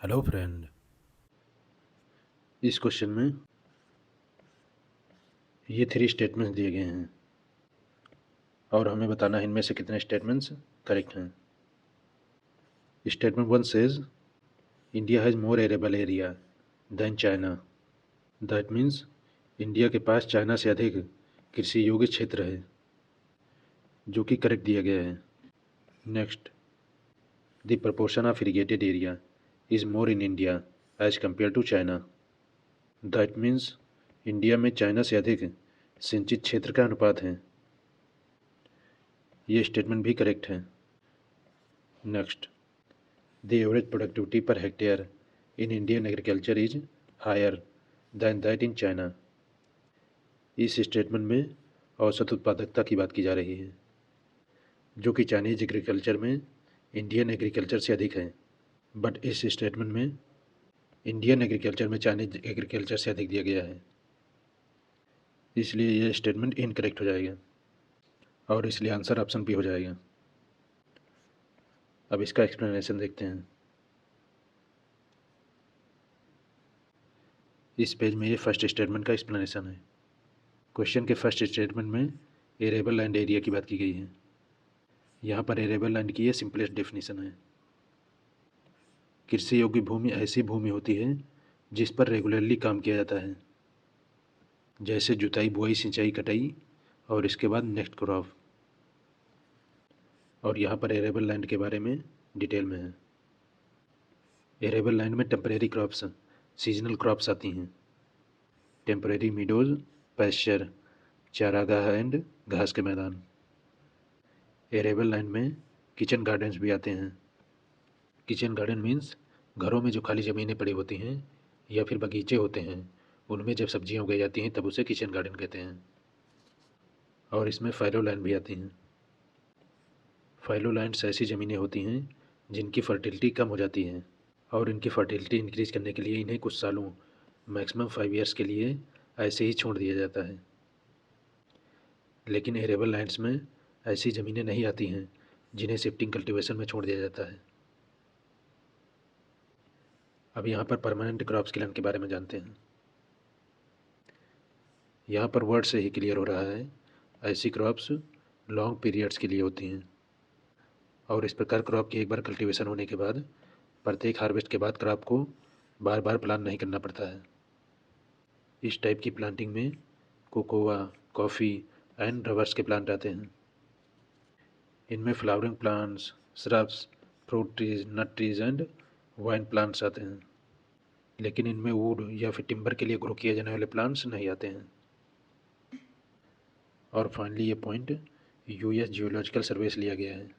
Hello friend. इस question में ये 3 स्टेटमेंट्स दिए गए हैं और हमें बताना है इनमें से कितने स्टेटमेंट्स करेक्ट हैं। Statement 1 says India has more arable area than China. That means India के पास चाइना से अधिक कृषि योग्य क्षेत्र है, जो कि करेक्ट दिया गया है। Next, the proportion of irrigated area is more in India as compare to China. That means India में चाइना से अधिक सिंचित क्षेत्र का अनुपात है। ये स्टेटमेंट भी करेक्ट है। Next, the average productivity per hectare in Indian agriculture is higher than that in China. इस स्टेटमेंट में औसत उत्पादकता की बात की जा रही है, जो कि चाइनीज एग्रीकल्चर में इंडियन एग्रीकल्चर से अधिक है। बट इस स्टेटमेंट में इंडियन एग्रीकल्चर में चाइनीज एग्रीकल्चर से अधिक दिया गया है, इसलिए यह स्टेटमेंट इनकरेक्ट हो जाएगा और इसलिए आंसर ऑप्शन बी हो जाएगा। अब इसका एक्सप्लेनेशन देखते हैं। इस पेज में ये फर्स्ट स्टेटमेंट का एक्सप्लेनेशन है। क्वेश्चन के फर्स्ट स्टेटमेंट में एरेबल लैंड एरिया की बात की गई है। यहाँ पर एरेबल लैंड की ये सिंपलेस्ट डेफिनेशन है। कृषि योग्य भूमि ऐसी भूमि होती है जिस पर रेगुलरली काम किया जाता है, जैसे जुताई, बुआई, सिंचाई, कटाई और इसके बाद नेक्स्ट क्रॉप। और यहाँ पर एरेबल लैंड के बारे में डिटेल में है। एरेबल लैंड में टेम्परेरी क्रॉप्स, सीजनल क्रॉप्स आती हैं। टेम्परेरी मीडोज, पैस्चर, चारागाह एंड घास के मैदान। एरेबल लैंड में किचन गार्डन्स भी आते हैं। किचन गार्डन मीन्स घरों में जो खाली ज़मीनें पड़ी होती हैं या फिर बगीचे होते हैं, उनमें जब सब्जियां उगाई जाती हैं तब उसे किचन गार्डन कहते हैं। और इसमें फैलो लैंड भी आती हैं। फैलो लैंड्स ऐसी ज़मीनें होती हैं जिनकी फर्टिलिटी कम हो जाती है और इनकी फर्टिलिटी इंक्रीज़ करने के लिए इन्हें कुछ सालों, मैक्सिमम 5 ईयर्स के लिए ऐसे ही छोड़ दिया जाता है। लेकिन एरेबल लैंड्स में ऐसी ज़मीनें नहीं आती हैं जिन्हें शिफ्टिंग कल्टीवेशन में छोड़ दिया जाता है। अब यहाँ पर परमानेंट क्रॉप्स के लैंड के बारे में जानते हैं। यहाँ पर वर्ड से ही क्लियर हो रहा है, ऐसी क्रॉप्स लॉन्ग पीरियड्स के लिए होती हैं और इस प्रकार क्रॉप की एक बार कल्टीवेशन होने के बाद प्रत्येक हार्वेस्ट के बाद क्रॉप को बार बार प्लांट नहीं करना पड़ता है। इस टाइप की प्लांटिंग में कोकोआ, कॉफ़ी एंड रबर्स के प्लांट आते हैं। इनमें flowering plants, shrubs, fruit trees, nut trees and vine plants आते हैं। लेकिन इनमें वुड या फिर टिम्बर के लिए ग्रो किए जाने वाले प्लांट्स नहीं आते हैं। और फाइनली ये पॉइंट यूएस जियोलॉजिकल सर्वे से लिया गया है,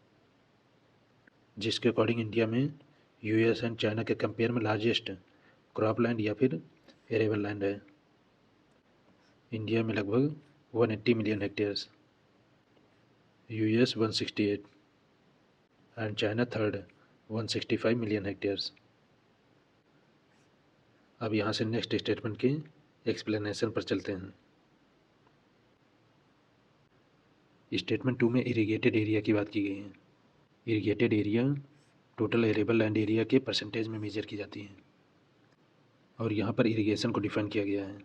जिसके अकॉर्डिंग इंडिया में यूएस एंड चाइना के कंपेयर में लार्जेस्ट क्रॉप लैंड या फिर एरेबल लैंड है। इंडिया में लगभग 180 million hectares, US 168 and China third 165 million hectares. अब यहाँ से नेक्स्ट स्टेटमेंट के एक्सप्लेनेशन पर चलते हैं। स्टेटमेंट 2 में इरिगेटेड एरिया की बात की गई है। Irrigated area total arable land area के परसेंटेज में मेजर की जाती है और यहाँ पर इरिगेशन को डिफाइन किया गया है।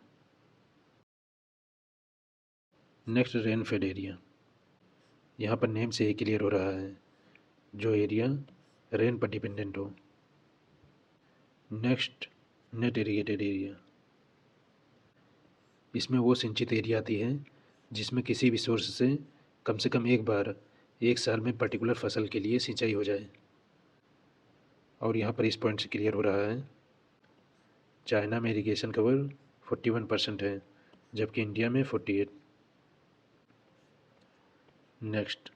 Next, rain fade area. यहाँ पर नेम से ही क्लियर हो रहा है, जो एरिया रेन पर डिपेंडेंट हो। Next, net irrigated area. इसमें वो सिंचित एरिया आती है जिसमें किसी भी सोर्स से कम एक बार एक साल में पर्टिकुलर फसल के लिए सिंचाई हो जाए। और यहाँ पर इस पॉइंट से क्लियर हो रहा है, चाइना में इरिगेशन कवर 41% है, जबकि इंडिया में 48। नेक्स्ट,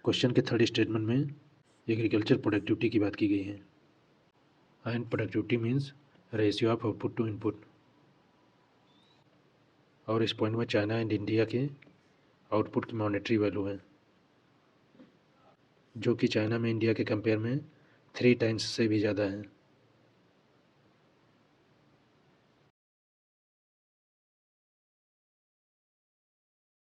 क्वेश्चन के थर्ड स्टेटमेंट में एग्रीकल्चर प्रोडक्टिविटी की बात की गई है। And productivity means ratio of output to input. और इस पॉइंट में चाइना एंड इंडिया के आउटपुट की मॉनेटरी वैल्यू है, जो कि चाइना में इंडिया के कंपेयर में 3 टाइम्स से भी ज़्यादा है।